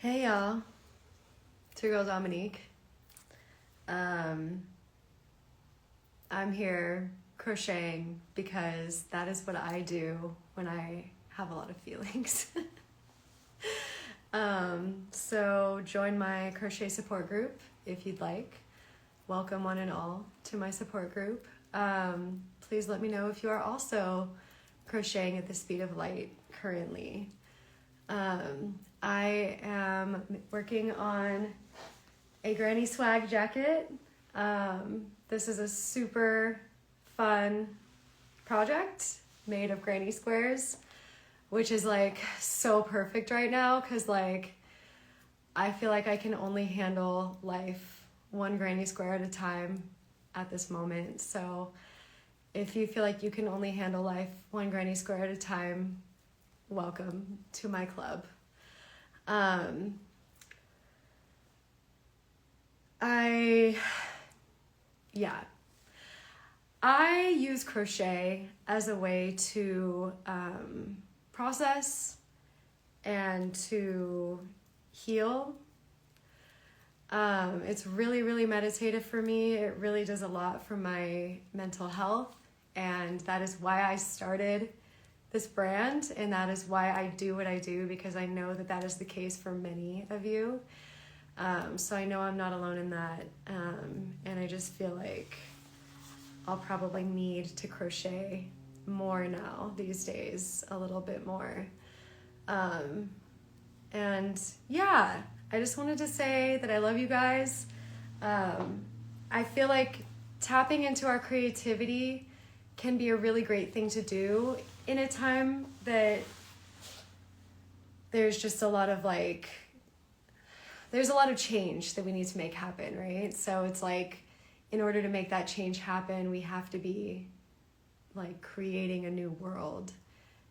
Hey y'all, it's your girl Dominique. I'm here crocheting because that is what I do when I have a lot of feelings. So join my crochet support group if you'd like. Welcome one and all to my support group. Please let me know if you are also crocheting at the speed of light currently. I am working on a granny swag jacket. This is a super fun project made of granny squares, which is like so perfect right now because like I feel like I can only handle life one granny square at a time at this moment. So if you feel like you can only handle life one granny square at a time, welcome to my club. I use crochet as a way to process and to heal. It's really, really meditative for me. It really does a lot for my mental health, and that is why I started this brand, and that is why I do what I do, because I know that that is the case for many of you. So I know I'm not alone in that, and I just feel like I'll probably need to crochet more now these days, a little bit more. And yeah, I just wanted to say that I love you guys. I feel like tapping into our creativity can be a really great thing to do in a time that there's just a lot of there's a lot of change that we need to make happen, right? So it's like, in order to make that change happen, we have to be like creating a new world.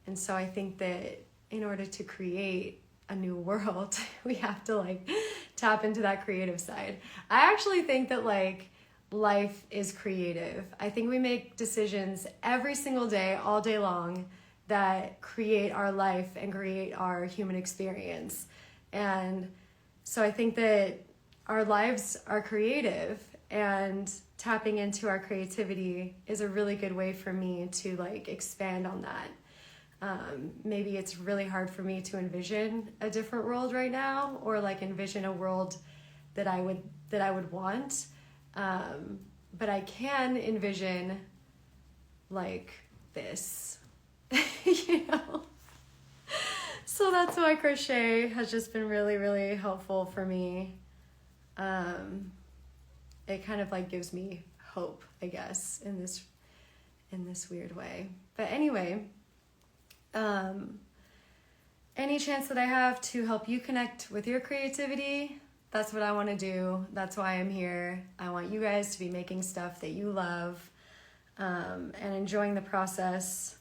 And so I think that in order to create a new world, we have to like tap into that creative side. I actually think that like life is creative. I think we make decisions every single day, all day long, that create our life and create our human experience. And so I think that our lives are creative, and tapping into our creativity is a really good way for me to like expand on that. Maybe it's really hard for me to envision a different world right now, or like envision a world that I would want. But I can envision like this, you know? So that's why crochet has just been really, really helpful for me. It kind of like gives me hope, I guess, in this weird way. But anyway, any chance that I have to help you connect with your creativity, that's what I want to do. That's why I'm here. I want you guys to be making stuff that you love, and enjoying the process,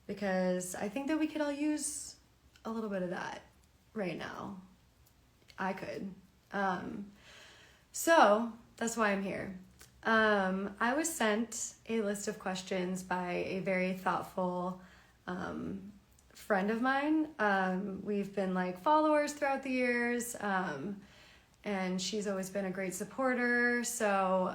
because I think that we could all use a little bit of that right now. I could. So that's why I'm here. I was sent a list of questions by a very thoughtful friend of mine. We've been like followers throughout the years, and she's always been a great supporter. So,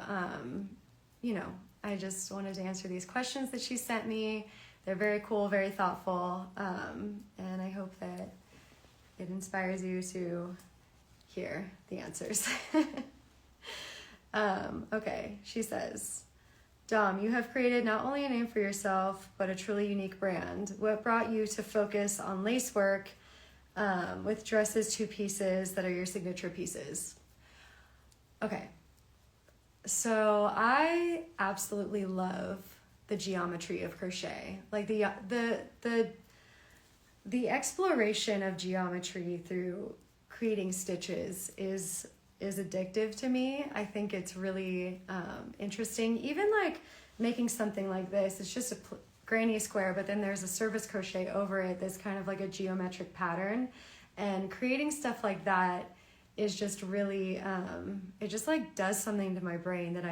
I just wanted to answer these questions that she sent me. They're very cool, very thoughtful, and I hope that it inspires you to hear the answers. Okay, she says, Dom, you have created not only a name for yourself, but a truly unique brand. What brought you to focus on lace work with dresses, two pieces that are your signature pieces? Okay, so I absolutely love the geometry of crochet. Like the exploration of geometry through creating stitches is addictive to me. I think it's really interesting. Even like making something like this, it's just a granny square, but then there's a service crochet over it that's kind of like a geometric pattern. And creating stuff like that is just really, it just like does something to my brain that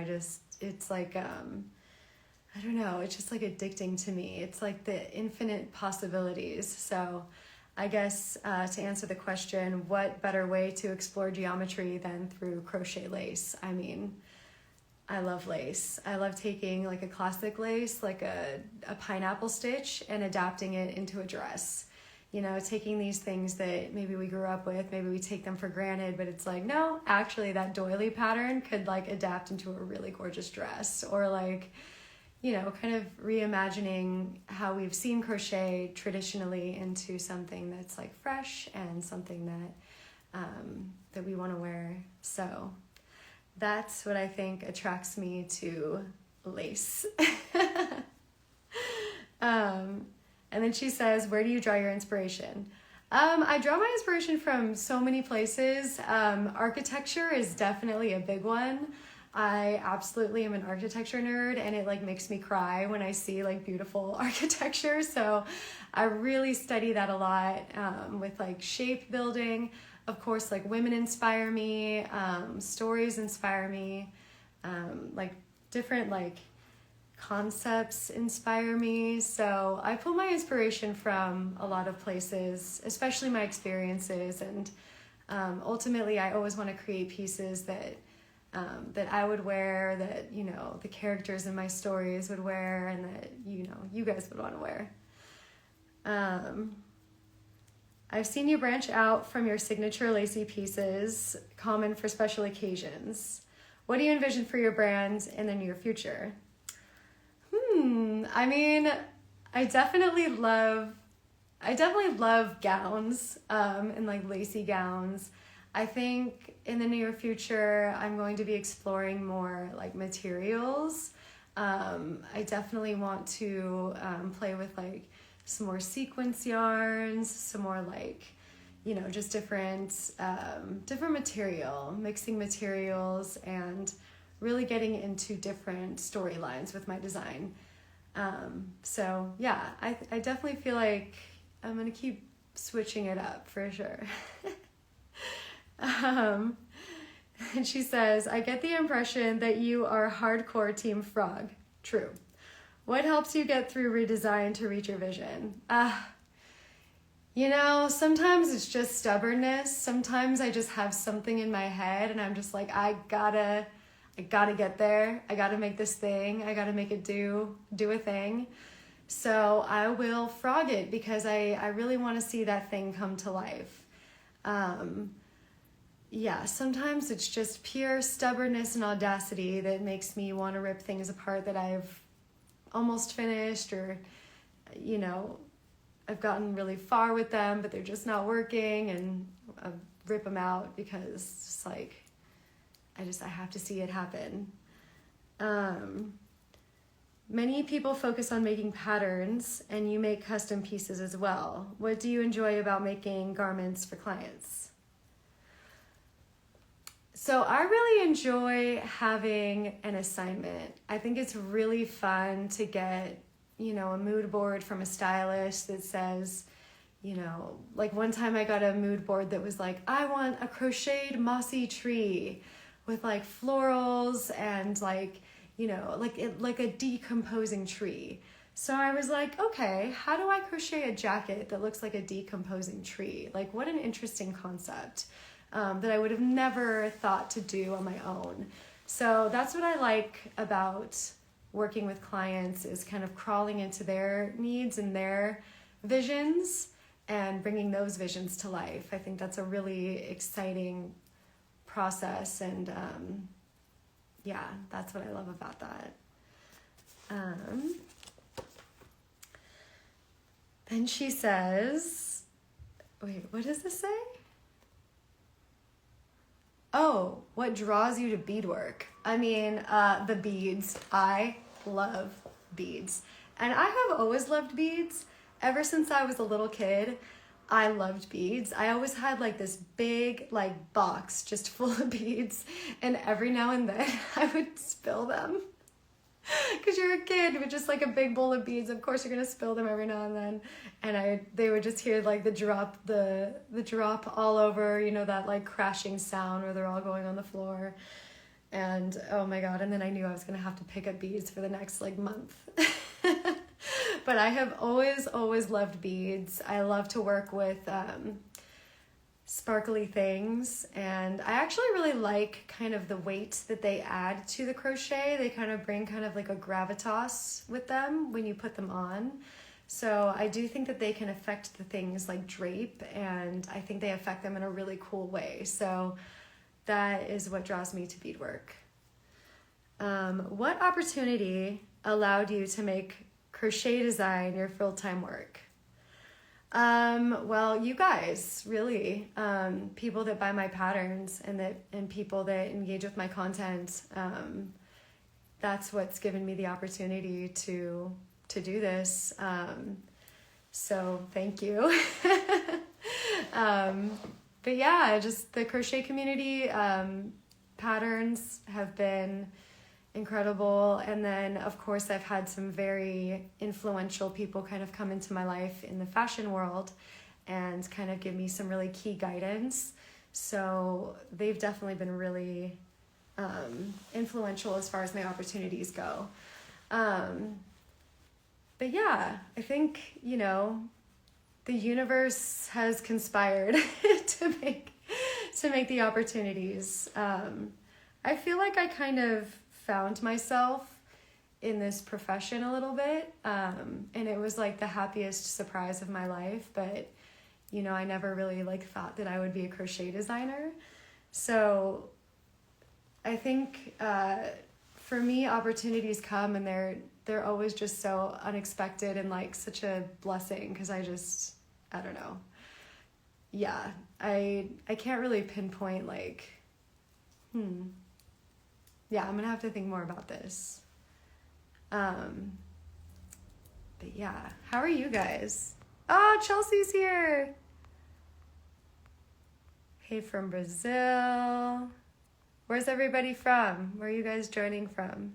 it's like, I don't know, it's just like addicting to me. It's like the infinite possibilities. So I guess to answer the question, what better way to explore geometry than through crochet lace? I mean, I love lace. I love taking like a classic lace, like a pineapple stitch, and adapting it into a dress. You know, taking these things that maybe we grew up with, maybe we take them for granted, but it's like, no, actually that doily pattern could like adapt into a really gorgeous dress. Or like, you know, kind of reimagining how we've seen crochet traditionally into something that's like fresh and something that we want to wear. So that's what I think attracts me to lace. And then she says, where do you draw your inspiration? I draw my inspiration from so many places. Architecture is definitely a big one. I absolutely am an architecture nerd, and it like makes me cry when I see like beautiful architecture. So I really study that a lot with like shape building. Of course, like women inspire me, stories inspire me, like different like concepts inspire me. So I pull my inspiration from a lot of places, especially my experiences. And ultimately, I always want to create pieces that I would wear, that, you know, the characters in my stories would wear, and that, you know, you guys would want to wear. I've seen you branch out from your signature lacy pieces, common for special occasions. What do you envision for your brand in the near future? I mean, I definitely love gowns, and like lacy gowns. I think in the near future, I'm going to be exploring more like materials. I definitely want to play with like some more sequence yarns, some more like, you know, just different material, mixing materials, and really getting into different storylines with my design. So yeah, I definitely feel like I'm gonna keep switching it up for sure. And she says, I get the impression that you are hardcore Team Frog. True. What helps you get through redesign to reach your vision? You know, sometimes it's just stubbornness. Sometimes I just have something in my head and I'm just like, I gotta get there. I gotta make this thing. I gotta make it do a thing. So I will frog it because I really want to see that thing come to life. Yeah, sometimes it's just pure stubbornness and audacity that makes me want to rip things apart that I've almost finished, or, you know, I've gotten really far with them, but they're just not working, and I rip them out because it's just like, I have to see it happen. Many people focus on making patterns, and you make custom pieces as well. What do you enjoy about making garments for clients? So I really enjoy having an assignment. I think it's really fun to get, you know, a mood board from a stylist that says, you know, like one time I got a mood board that was like, I want a crocheted mossy tree with like florals and like, you know, like a decomposing tree. So I was like, okay, how do I crochet a jacket that looks like a decomposing tree? Like, what an interesting concept. That I would have never thought to do on my own. So that's what I like about working with clients, is kind of crawling into their needs and their visions and bringing those visions to life. I think that's a really exciting process, and yeah, that's what I love about that. Then she says, wait, what does this say? Oh, what draws you to beadwork? I mean, the beads. I love beads. And I have always loved beads. Ever since I was a little kid, I loved beads. I always had like this big like box just full of beads. And every now and then I would spill them. Because you're a kid with just like a big bowl of beads. Of course you're going to spill them every now and then. And they would just hear like the drop all over, you know, that like crashing sound where they're all going on the floor. And oh my God. And then I knew I was going to have to pick up beads for the next like month. But I have always loved beads. I love to work with sparkly things, and I actually really like kind of the weight that they add to the crochet. They kind of bring kind of like a gravitas with them when you put them on. So I do think that they can affect the things like drape, and I think they affect them in a really cool way. So that is what draws me to beadwork. What opportunity allowed you to make crochet design your full-time work? Well, you guys, really, people that buy my patterns and people that engage with my content, that's what's given me the opportunity to do this. So thank you. But yeah, just the crochet community, patterns have been incredible. And then of course I've had some very influential people kind of come into my life in the fashion world and kind of give me some really key guidance. So they've definitely been really influential as far as my opportunities go. But yeah, I think, you know, the universe has conspired to make the opportunities. I feel like I kind of found myself in this profession a little bit, and it was like the happiest surprise of my life. But you know, I never really like thought that I would be a crochet designer. So I think for me, opportunities come and they're always just so unexpected and like such a blessing, because I don't know. Yeah, I can't really pinpoint like, yeah, I'm gonna have to think more about this. But yeah, how are you guys? Oh, Chelsea's here. Hey, from Brazil. Where's everybody from? Where are you guys joining from?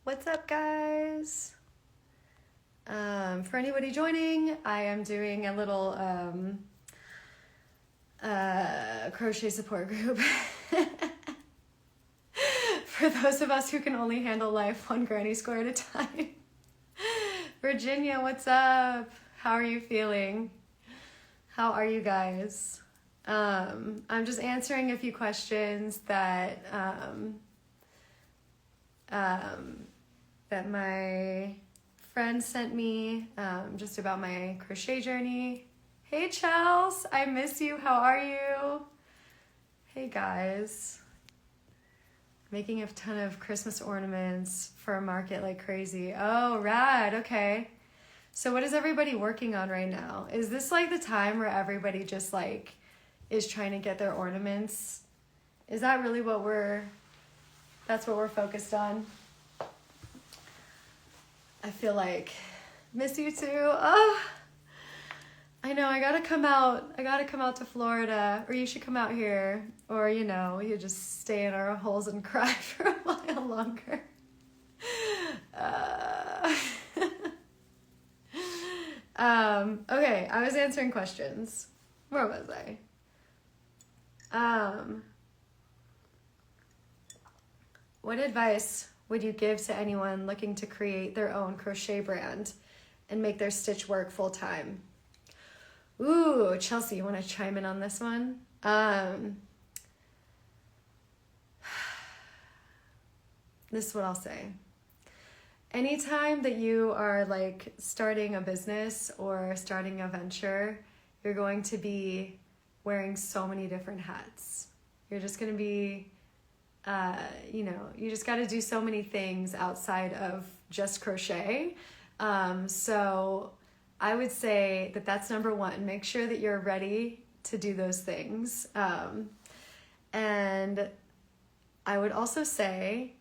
What's up, guys? For anybody joining, I am doing a little crochet support group for those of us who can only handle life one granny square at a time. Virginia, what's up? How are you feeling? How are you guys? I'm just answering a few questions that that my friend sent me, just about my crochet journey. Hey Chels, I miss you. How are you? Hey guys. Making a ton of Christmas ornaments for a market like crazy. Oh, rad. Okay. So what is everybody working on right now? Is this like the time where everybody just like is trying to get their ornaments? Is that really that's what we're focused on? I feel like miss you too. Oh, I know. I gotta come out to Florida, or you should come out here, or you know, you just stay in our holes and cry for a while longer. Okay, I was answering questions. Where was I? What advice would you give to anyone looking to create their own crochet brand and make their stitch work full time? Ooh, Chelsea, you want to chime in on this one? This is what I'll say. Anytime that you are like starting a business or starting a venture, you're going to be wearing so many different hats. You're just going to be, you know, you just got to do so many things outside of just crochet. So I would say that that's number one. Make sure that you're ready to do those things. And I would also say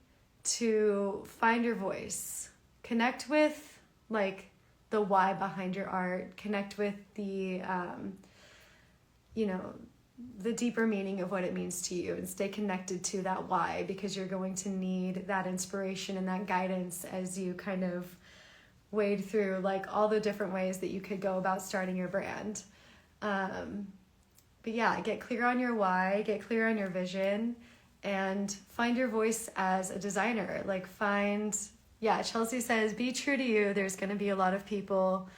to find your voice. Connect with like the why behind your art. Connect with the, you know, the deeper meaning of what it means to you, and stay connected to that why, because you're going to need that inspiration and that guidance as you kind of wade through like all the different ways that you could go about starting your brand. But yeah, get clear on your why, get clear on your vision, and find your voice as a designer. Like find Yeah, Chelsea says, be true to you. There's going to be a lot of people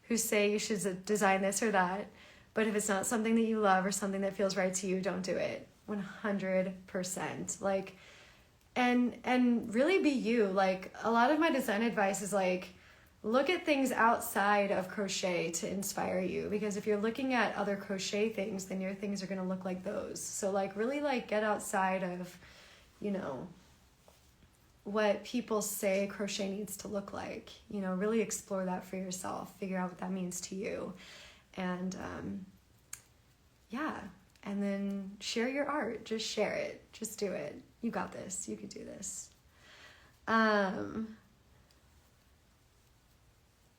who say you should design this or that. But if it's not something that you love or something that feels right to you, don't do it. 100%. Like, and really be you. Like, a lot of my design advice is like, look at things outside of crochet to inspire you. Because if you're looking at other crochet things, then your things are going to look like those. So like, really like get outside of, you know, what people say crochet needs to look like. You know, really explore that for yourself. Figure out what that means to you. And yeah, and then share your art. Just share it. Just do it. You got this. You could do this.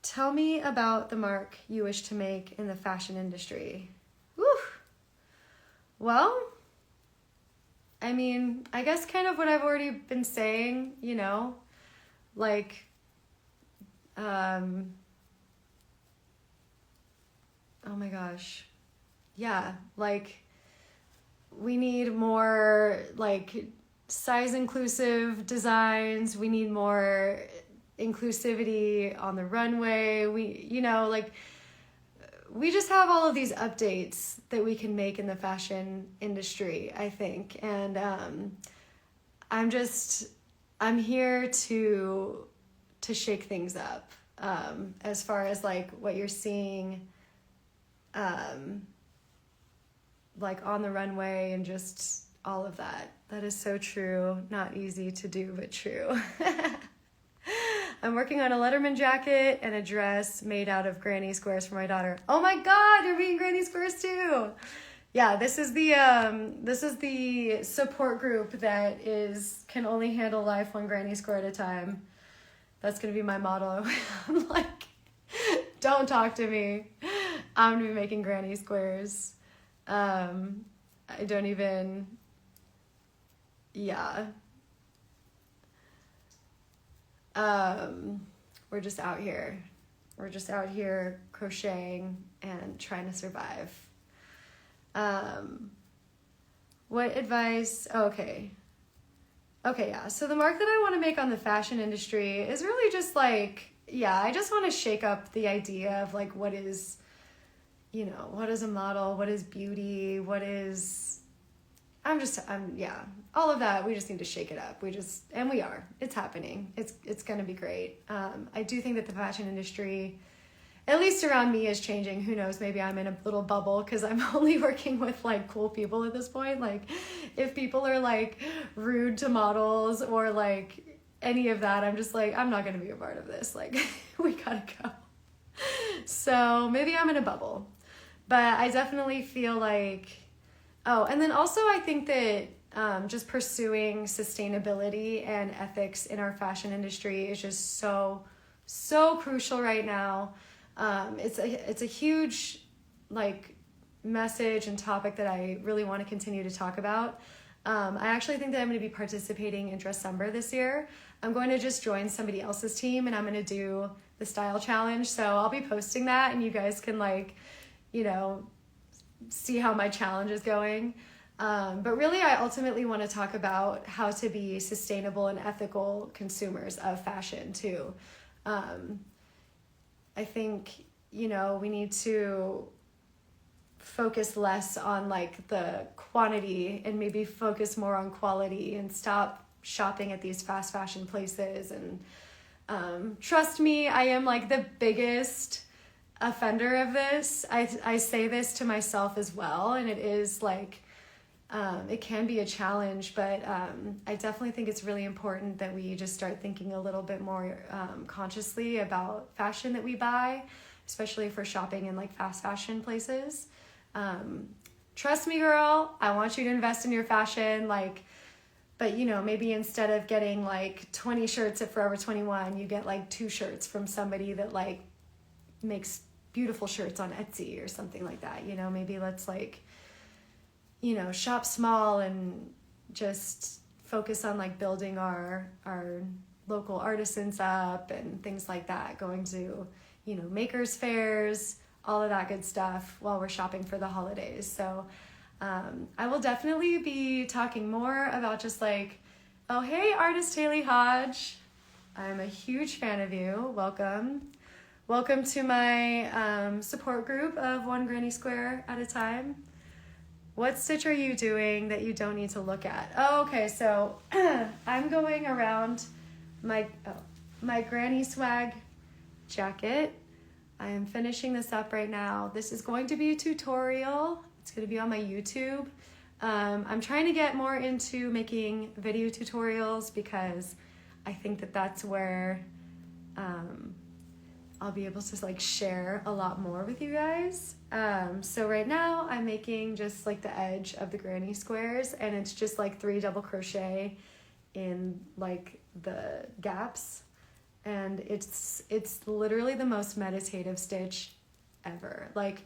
Tell me about the mark you wish to make in the fashion industry. Woo! Well, I mean, I guess kind of what I've already been saying, you know, like, oh my gosh. Yeah, like, we need more, like, size inclusive designs. We need more inclusivity on the runway. We, you know, like, we just have all of these updates that we can make in the fashion industry, I think. And I'm here to shake things up, as far as like what you're seeing, like on the runway and just all of that. That is so true. Not easy to do, but true. I'm working on a Letterman jacket and a dress made out of granny squares for my daughter. Oh my God, you're being granny squares too. Yeah, this is the support group that can only handle life one granny square at a time. That's gonna be my motto. I'm like, don't talk to me. I'm gonna be making granny squares. I don't even, yeah. We're just out here. We're just out here crocheting and trying to survive. What advice? Okay, yeah. So the mark that I want to make on the fashion industry is really just like, yeah, I just want to shake up the idea of like, what is, you know, what is a model? What is beauty? What is, yeah, all of that. We just need to shake it up. And we are. It's happening. It's going to be great. I do think that the fashion industry, at least around me, is changing. Who knows? Maybe I'm in a little bubble because I'm only working with like cool people at this point. Like, if people are like rude to models or like any of that, I'm just like, I'm not going to be a part of this. Like, we gotta go. So maybe I'm in a bubble, but I definitely feel like, oh, and then also I think that just pursuing sustainability and ethics in our fashion industry is just so crucial right now. It's a huge like message and topic that I really want to continue to talk about. I actually think that I'm going to be participating in Dressember this year. I'm going to just join somebody else's team and I'm going to do the style challenge. So I'll be posting that and you guys can like, you know, see how my challenge is going. But really, I ultimately want to talk about how to be sustainable and ethical consumers of fashion too. I think, you know, we need to focus less on like the quantity and maybe focus more on quality and stop shopping at these fast fashion places. And trust me, I am like the biggest offender of this. I say this to myself as well, and it is like, it can be a challenge, but I definitely think it's really important that we just start thinking a little bit more consciously about fashion that we buy, especially for shopping in like fast fashion places. Trust me, girl, I want you to invest in your fashion, like, but you know, maybe instead of getting like 20 shirts at Forever 21, you get like 2 shirts from somebody that like makes beautiful shirts on Etsy or something like that. You know, maybe let's like, you know, shop small and just focus on like building our local artisans up and things like that, going to, you know, makers fairs, all of that good stuff while we're shopping for the holidays. So I will definitely be talking more about just like, oh, hey, artist Haley Hodge. I'm a huge fan of you. Welcome. Welcome to my support group of one granny square at a time. What stitch are you doing that you don't need to look at? Oh, okay, so I'm going around my granny swag jacket. I am finishing this up right now. This is going to be a tutorial. It's going to be on my YouTube. I'm trying to get more into making video tutorials because I think that that's where I'll be able to like share a lot more with you guys. So right now I'm making just like the edge of the granny squares, and it's just like 3 double crochet in like the gaps, and it's literally the most meditative stitch ever. Like,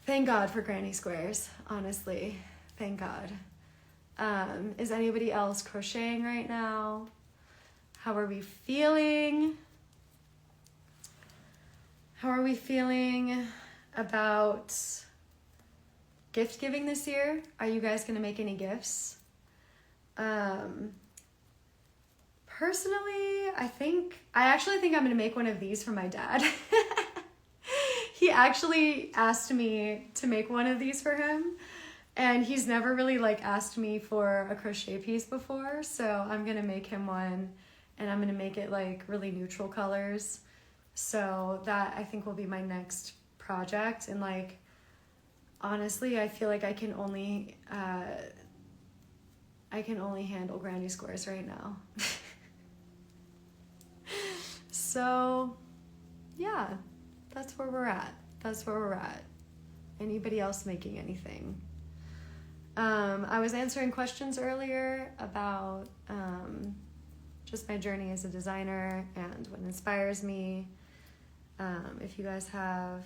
thank God for granny squares, honestly. Thank God. Is anybody else crocheting right now? How are we feeling? How are we feeling about gift giving this year? Are you guys gonna make any gifts? Personally, I actually think I'm gonna make one of these for my dad. He actually asked me to make one of these for him, and he's never really like asked me for a crochet piece before, so I'm gonna make him one, and I'm gonna make it like really neutral colors. So that I think will be my next project. And like, honestly, I feel like I can only handle granny squares right now. So yeah, that's where we're at. Anybody else making anything? I was answering questions earlier about just my journey as a designer and what inspires me. If you guys have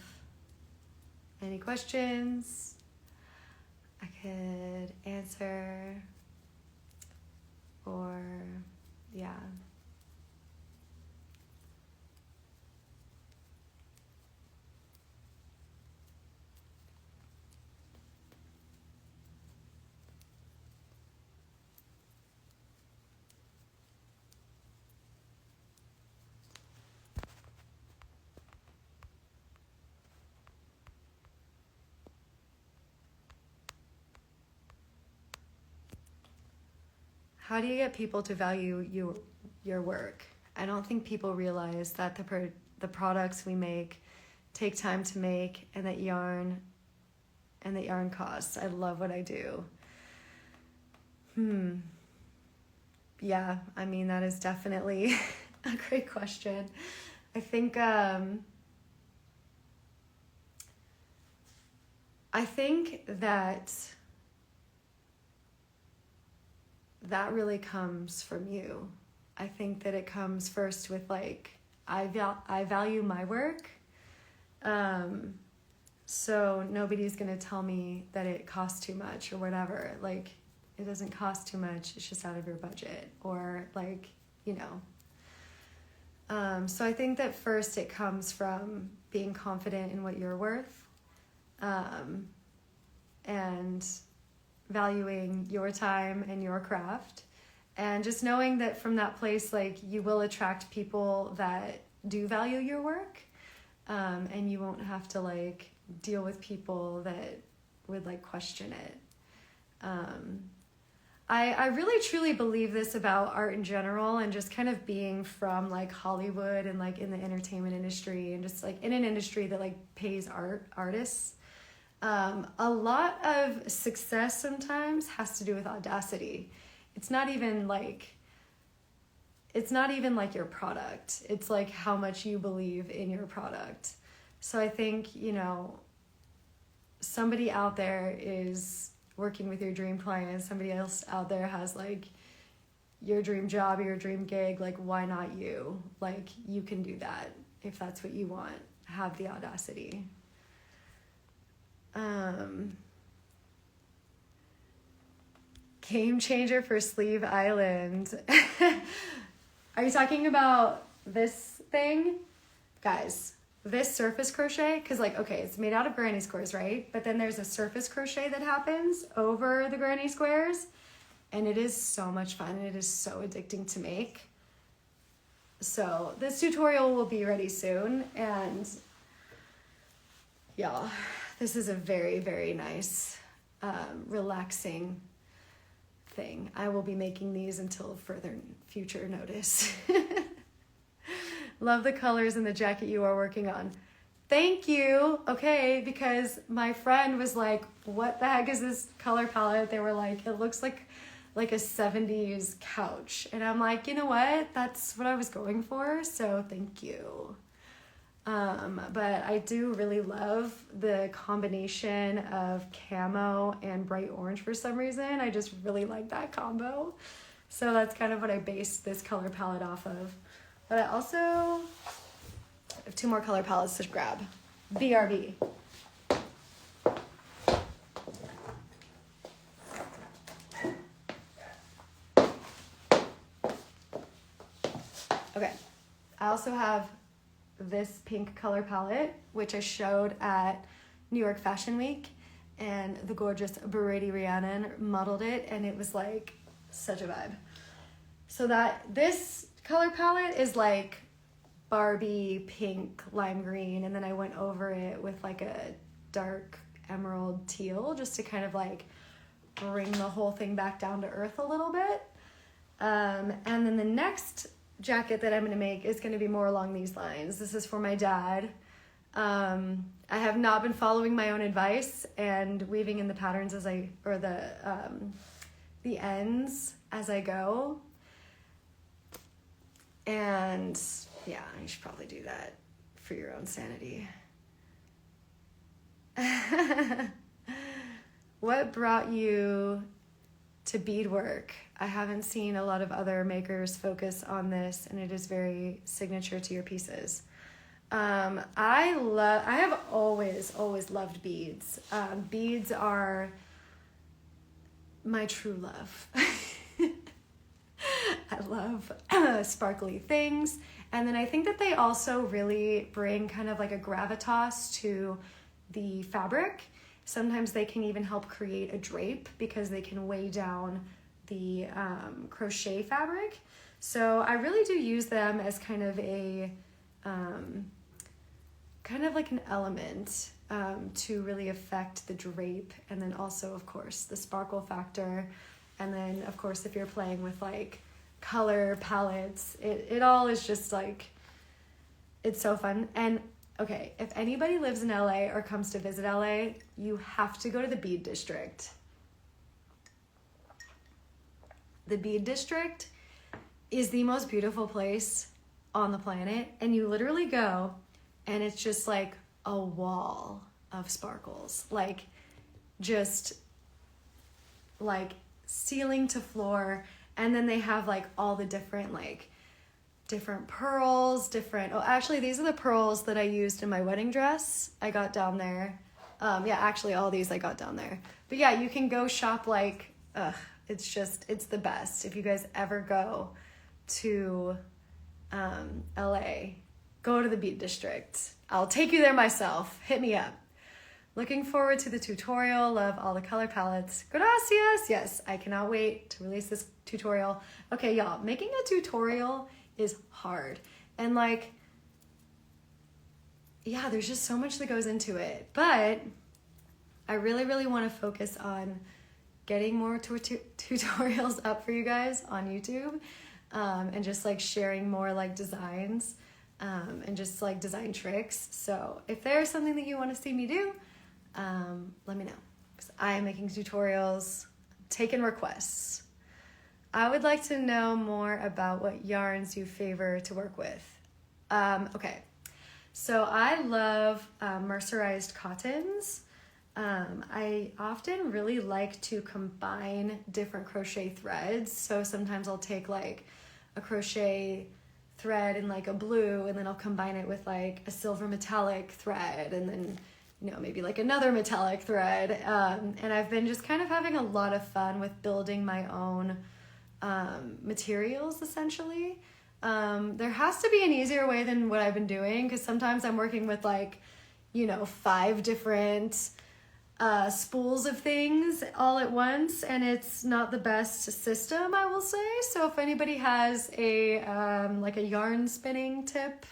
any questions, I could answer, or yeah. How do you get people to value your work? I don't think people realize that the products we make take time to make, and that yarn costs. I love what I do. Yeah, I mean, that is definitely a great question. I think that really comes from you. I think that it comes first with like, I value my work. So nobody's gonna tell me that it costs too much or whatever. Like, it doesn't cost too much. It's just out of your budget, or like, you know. So I think that first it comes from being confident in what you're worth, and valuing your time and your craft, and just knowing that from that place, like, you will attract people that do value your work, and you won't have to like deal with people that would like question it. I really truly believe this about art in general, and just kind of being from like Hollywood and like in the entertainment industry, and just like in an industry that like pays artists. A lot of success sometimes has to do with audacity. It's not even like your product. It's like how much you believe in your product. So I think, you know, somebody out there is working with your dream client, somebody else out there has like your dream job or your dream gig. Like, why not you? Like, you can do that if that's what you want. Have the audacity. Game changer for Sleeve Island. Are you talking about this thing? Guys, this surface crochet, because like, okay, it's made out of granny squares, right? But then there's a surface crochet that happens over the granny squares, and it is so much fun, and it is so addicting to make. So this tutorial will be ready soon, and y'all, this is a very, very nice, relaxing thing. I will be making these until further future notice. Love the colors in the jacket you are working on. Thank you. Okay, because my friend was like, what the heck is this color palette? They were like, it looks like a 70s couch. And I'm like, you know what? That's what I was going for. So thank you. But I do really love the combination of camo and bright orange for some reason. I just really like that combo. So that's kind of what I based this color palette off of. But I also have 2 more color palettes to grab. BRB. Okay, I also have this pink color palette, which I showed at New York Fashion Week, and the gorgeous Brady Rhiannon modeled it, and it was like such a vibe. So this color palette is like Barbie pink lime green, and then I went over it with like a dark emerald teal just to kind of like bring the whole thing back down to earth a little bit. And then the next jacket that I'm going to make is going to be more along these lines. This is for my dad. I have not been following my own advice and weaving in the patterns the ends as I go. And yeah, you should probably do that for your own sanity. What brought you to beadwork? I haven't seen a lot of other makers focus on this, and it is very signature to your pieces. I have always loved beads. Beads are my true love. I love sparkly things. And then I think that they also really bring kind of like a gravitas to the fabric. Sometimes they can even help create a drape because they can weigh down the crochet fabric. So I really do use them as kind of like an element to really affect the drape, and then also of course the sparkle factor. And then of course if you're playing with like color palettes, it all is just like, it's so fun. And okay, if anybody lives in LA or comes to visit LA, you have to go to the Bead District. The Bead District is the most beautiful place on the planet, and you literally go and it's just like a wall of sparkles, like just like ceiling to floor. And then they have like all the different pearls, actually these are the pearls that I used in my wedding dress I got down there. Yeah, actually all these I got down there. But yeah, you can go shop like, it's the best. If you guys ever go to LA, go to the Bead District. I'll take you there myself. Hit me up. Looking forward to the tutorial. Love all the color palettes. Gracias. Yes, I cannot wait to release this tutorial. Okay, y'all, making a tutorial is hard. And like, yeah, there's just so much that goes into it. But I really, really want to focus on getting more tutorials up for you guys on YouTube, and just like sharing more like designs, and just like design tricks. So if there's something that you want to see me do, let me know, because I am making tutorials, taking requests. I would like to know more about what yarns you favor to work with. Okay, so I love mercerized cottons. I often really like to combine different crochet threads. So sometimes I'll take like a crochet thread in like a blue, and then I'll combine it with like a silver metallic thread, and then maybe like another metallic thread. And I've been just kind of having a lot of fun with building my own materials, essentially. There has to be an easier way than what I've been doing, because sometimes I'm working with like, 5 different spools of things all at once, and it's not the best system, I will say. So if anybody has a like a yarn spinning tip,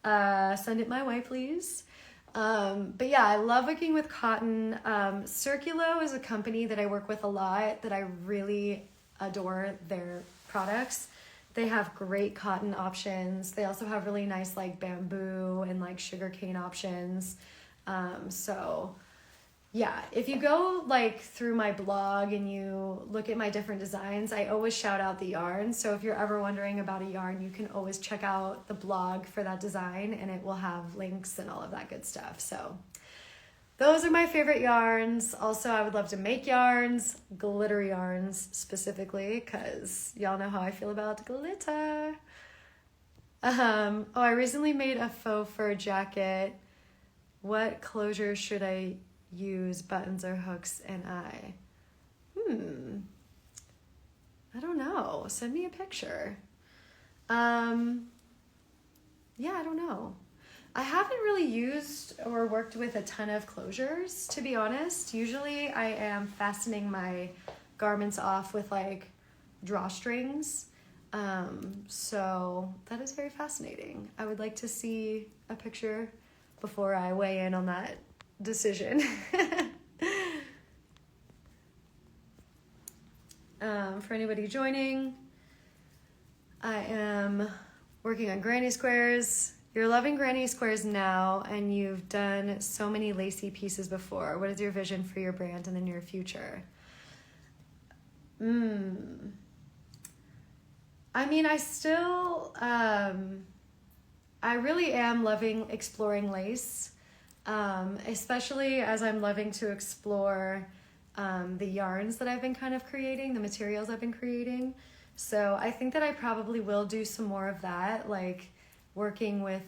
send it my way, please. But yeah, I love working with cotton. Circulo is a company that I work with a lot, that I really adore their products. They have great cotton options. They also have really nice like bamboo and like sugarcane options. So yeah, if you go like through my blog and you look at my different designs, I always shout out the yarn. So if you're ever wondering about a yarn, you can always check out the blog for that design, and it will have links and all of that good stuff. So those are my favorite yarns. Also, I would love to make yarns, glitter yarns specifically, because y'all know how I feel about glitter. Oh, I recently made a faux fur jacket. What closure should I use, buttons or hooks? And I don't know. Send me a picture. Yeah, I don't know. I haven't really used or worked with a ton of closures, to be honest. Usually I am fastening my garments off with like drawstrings. So that is very fascinating. I would like to see a picture before I weigh in on that decision. For anybody joining, I am working on granny squares. You're loving granny squares now, and you've done so many lacy pieces before. What is your vision for your brand in the near future? I mean, I still, I really am loving exploring lace, especially as I'm loving to explore the yarns that I've been kind of creating, the materials I've been creating. So I think that I probably will do some more of that, like working with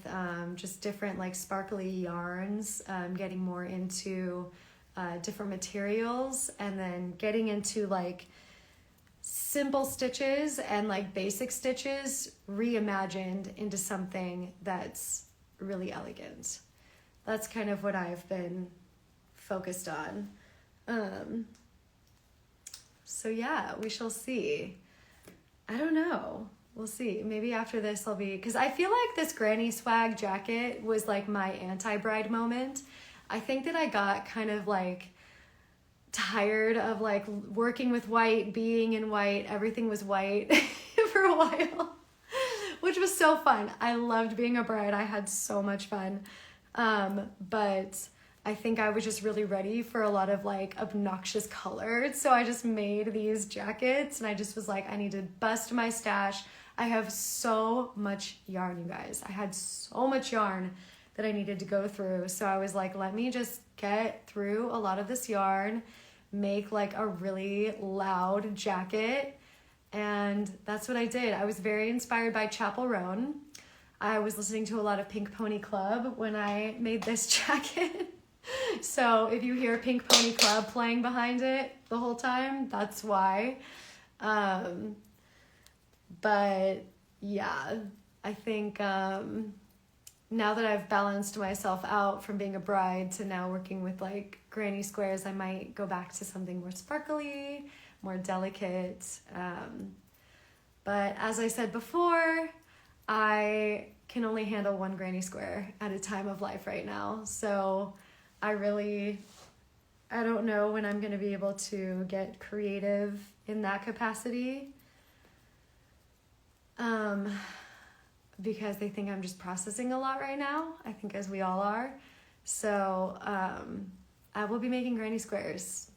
just different like sparkly yarns, getting more into different materials, and then getting into like simple stitches and like basic stitches reimagined into something that's really elegant. That's kind of what I've been focused on. So yeah, we shall see. I don't know. We'll see. Maybe after this I'll be, because I feel like this granny swag jacket was like my anti-bride moment. I think that I got kind of like tired of like working with white, being in white, everything was white for a while, which was so fun. I loved being a bride. I had so much fun. But I think I was just really ready for a lot of like obnoxious colors. So I just made these jackets, and I just was like, I need to bust my stash. I have so much yarn, you guys. I had so much yarn that I needed to go through. So I was like, let me just get through a lot of this yarn, make like a really loud jacket. And that's what I did. I was very inspired by Chappell Roan. I was listening to a lot of Pink Pony Club when I made this jacket. So if you hear Pink Pony Club playing behind it the whole time, that's why. But yeah, I think now that I've balanced myself out from being a bride to now working with like granny squares, I might go back to something more sparkly, more delicate. But as I said before, I can only handle one granny square at a time of life right now. So I don't know when I'm going to be able to get creative in that capacity. Because they think I'm just processing a lot right now. I think as we all are. So I will be making granny squares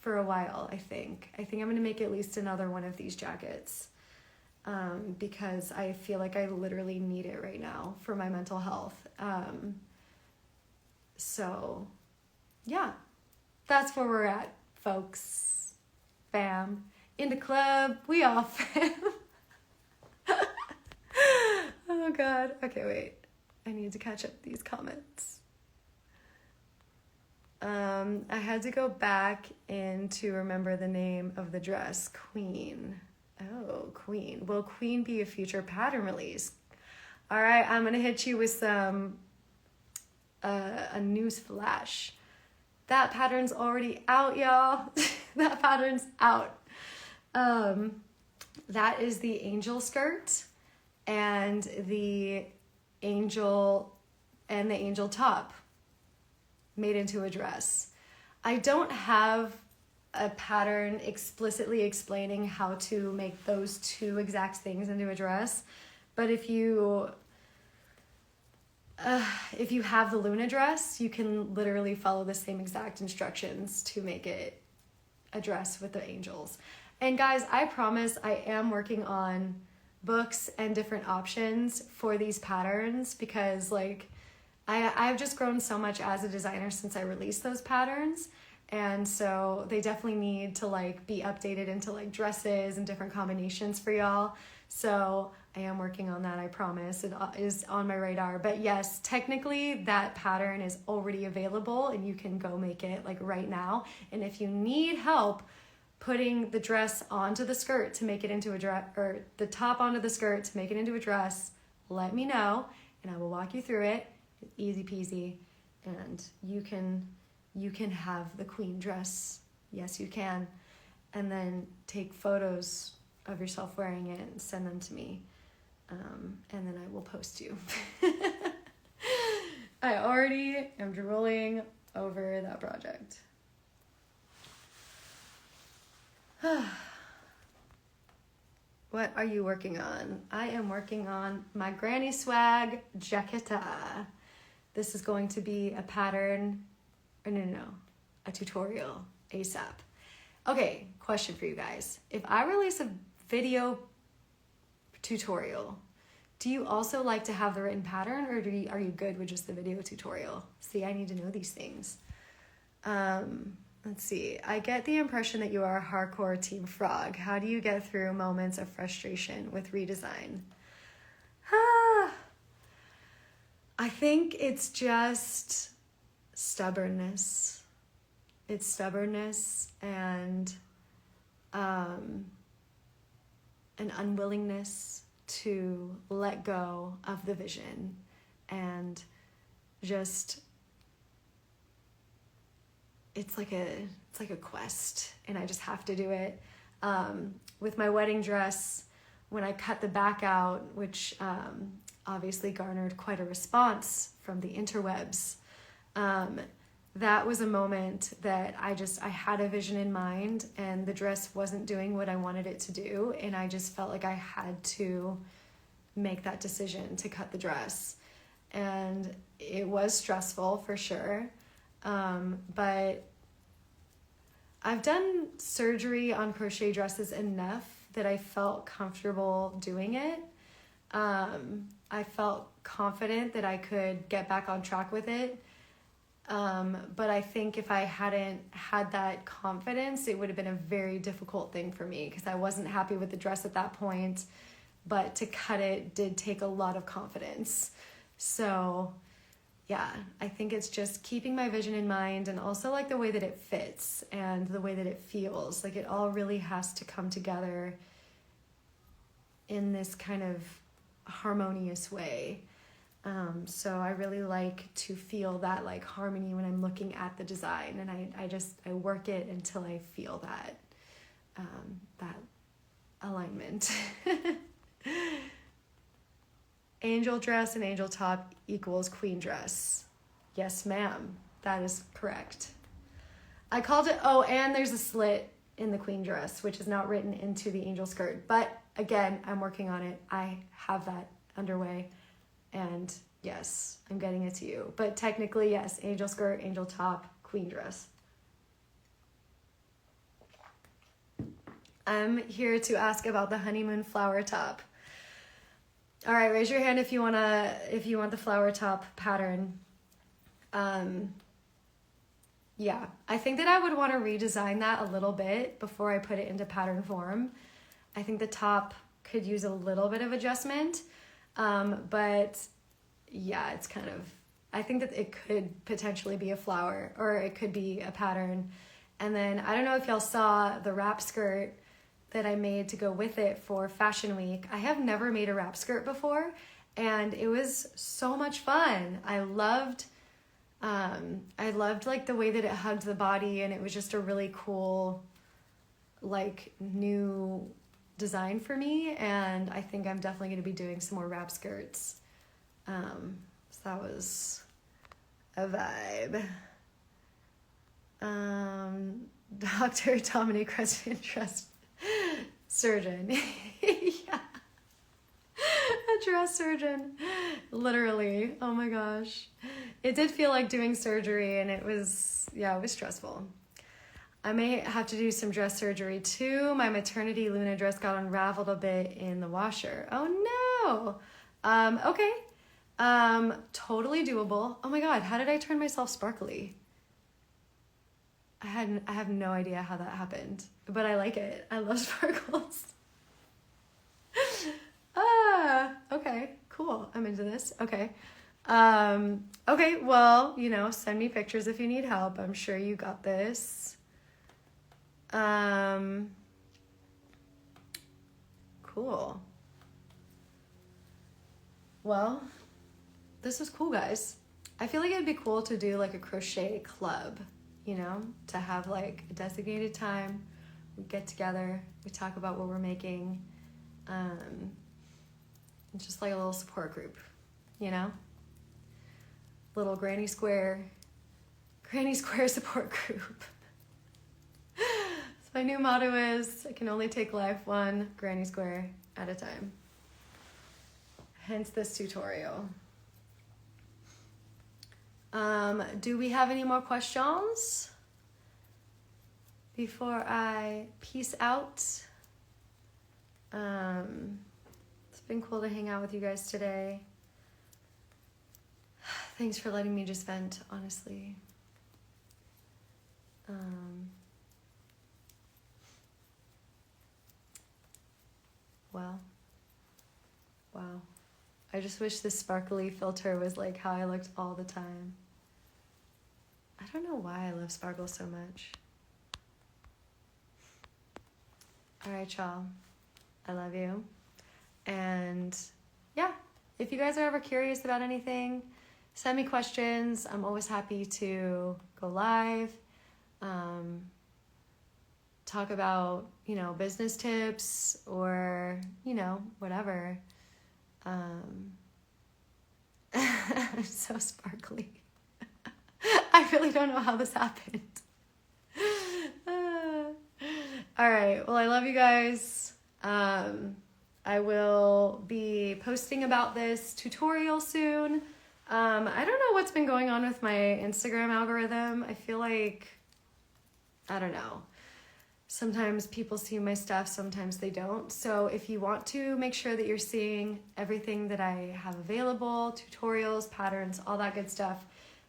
for a while, I think. I think I'm going to make at least another one of these jackets. Because I feel like I literally need it right now for my mental health. So yeah, that's where we're at, folks. Fam. In the club, we all fam. Oh God. Okay, wait. I need to catch up these comments. I had to go back in to remember the name of the dress. Queen. Oh, Queen. Will Queen be a future pattern release? All right, I'm gonna hit you with some a news flash. that pattern's already out, y'all. That pattern's out. That is the angel skirt and the angel top made into a dress. I don't have a pattern explicitly explaining how to make those two exact things into a dress, but if you have the Luna dress, you can literally follow the same exact instructions to make it a dress with the angels. And guys, I promise I am working on books and different options for these patterns, because like I've just grown so much as a designer since I released those patterns. And so they definitely need to like be updated into like dresses and different combinations for y'all. So I am working on that, I promise. It is on my radar. But yes, technically that pattern is already available and you can go make it like right now. And if you need help putting the dress onto the skirt to make it into a dress, or the top onto the skirt to make it into a dress, let me know and I will walk you through it. Easy peasy. And you can have the queen dress. Yes, you can. And then take photos of yourself wearing it and send them to me. And then I will post you. I already am drooling over that project. What are you working on? I am working on my Granny Swag Jacketta. This is going to be a pattern, or no, a tutorial ASAP. Okay, question for you guys. If I release a video tutorial, do you also like to have the written pattern, or are you good with just the video tutorial? See, I need to know these things. Let's see. I get the impression that you are a hardcore Team Frog. How do you get through moments of frustration with redesign? I think it's just stubbornness. It's stubbornness and an unwillingness to let go of the vision and just it's like a quest and I just have to do it. With my wedding dress, when I cut the back out, which obviously garnered quite a response from the interwebs, that was a moment that I had a vision in mind and the dress wasn't doing what I wanted it to do. And I just felt like I had to make that decision to cut the dress. And it was stressful for sure. But I've done surgery on crochet dresses enough that I felt comfortable doing it. I felt confident that I could get back on track with it. But I think if I hadn't had that confidence, it would have been a very difficult thing for me because I wasn't happy with the dress at that point, but to cut it did take a lot of confidence. So yeah, I think it's just keeping my vision in mind and also like the way that it fits and the way that it feels. Like it all really has to come together in this kind of harmonious way. So I really like to feel that like harmony when I'm looking at the design, and I work it until I feel that that alignment. Angel dress and angel top equals queen dress. Yes, ma'am. That is correct. I called it, and there's a slit in the queen dress, which is not written into the angel skirt. But again, I'm working on it. I have that underway. And yes, I'm getting it to you. But technically, yes, angel skirt, angel top, queen dress. I'm here to ask about the honeymoon flower top. All right, raise your hand if you want the flower top pattern. Yeah, I think that I would want to redesign that a little bit before I put it into pattern form. I think the top could use a little bit of adjustment, but yeah, it's kind of, I think that it could potentially be a flower or it could be a pattern. And then I don't know if y'all saw the wrap skirt that I made to go with it for Fashion Week. I have never made a wrap skirt before, and it was so much fun. I loved I loved like the way that it hugged the body, and it was just a really cool, like, new design for me. And I think I'm definitely going to be doing some more wrap skirts. So that was a vibe. Dr. Dominic Crescent Trust surgeon. Yeah. A dress surgeon. Literally. Oh my gosh. It did feel like doing surgery, and it was stressful. I may have to do some dress surgery too. My maternity Luna dress got unraveled a bit in the washer. Oh no. Okay. Totally doable. Oh my God. How did I turn myself sparkly? I have no idea how that happened, but I like it. I love sparkles. Okay, cool. I'm into this. Okay. Okay, well, send me pictures if you need help. I'm sure you got this. Cool. Well, this was cool, guys. I feel like it'd be cool to do like a crochet club, to have like a designated time. We get together, we talk about what we're making. Just like a little support group, little Granny Square support group. So my new motto is, I can only take life one Granny Square at a time. Hence this tutorial. Do we have any more questions before I peace out? It's been cool to hang out with you guys today. Thanks for letting me just vent, honestly. Well, wow. I just wish this sparkly filter was like how I looked all the time. I don't know why I love sparkle so much. All right, y'all. I love you. And yeah, if you guys are ever curious about anything, send me questions. I'm always happy to go live, talk about, business tips or, whatever. I'm so sparkly. I really don't know how this happened. All right. Well, I love you guys. I will be posting about this tutorial soon. I don't know what's been going on with my Instagram algorithm. I feel like, I don't know. Sometimes people see my stuff, sometimes they don't. So if you want to make sure that you're seeing everything that I have available, tutorials, patterns, all that good stuff,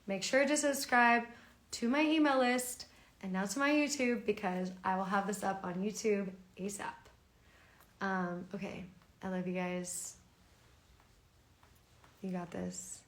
make sure to subscribe to my email list and now to my YouTube, because I will have this up on YouTube ASAP. Okay, I love you guys. You got this.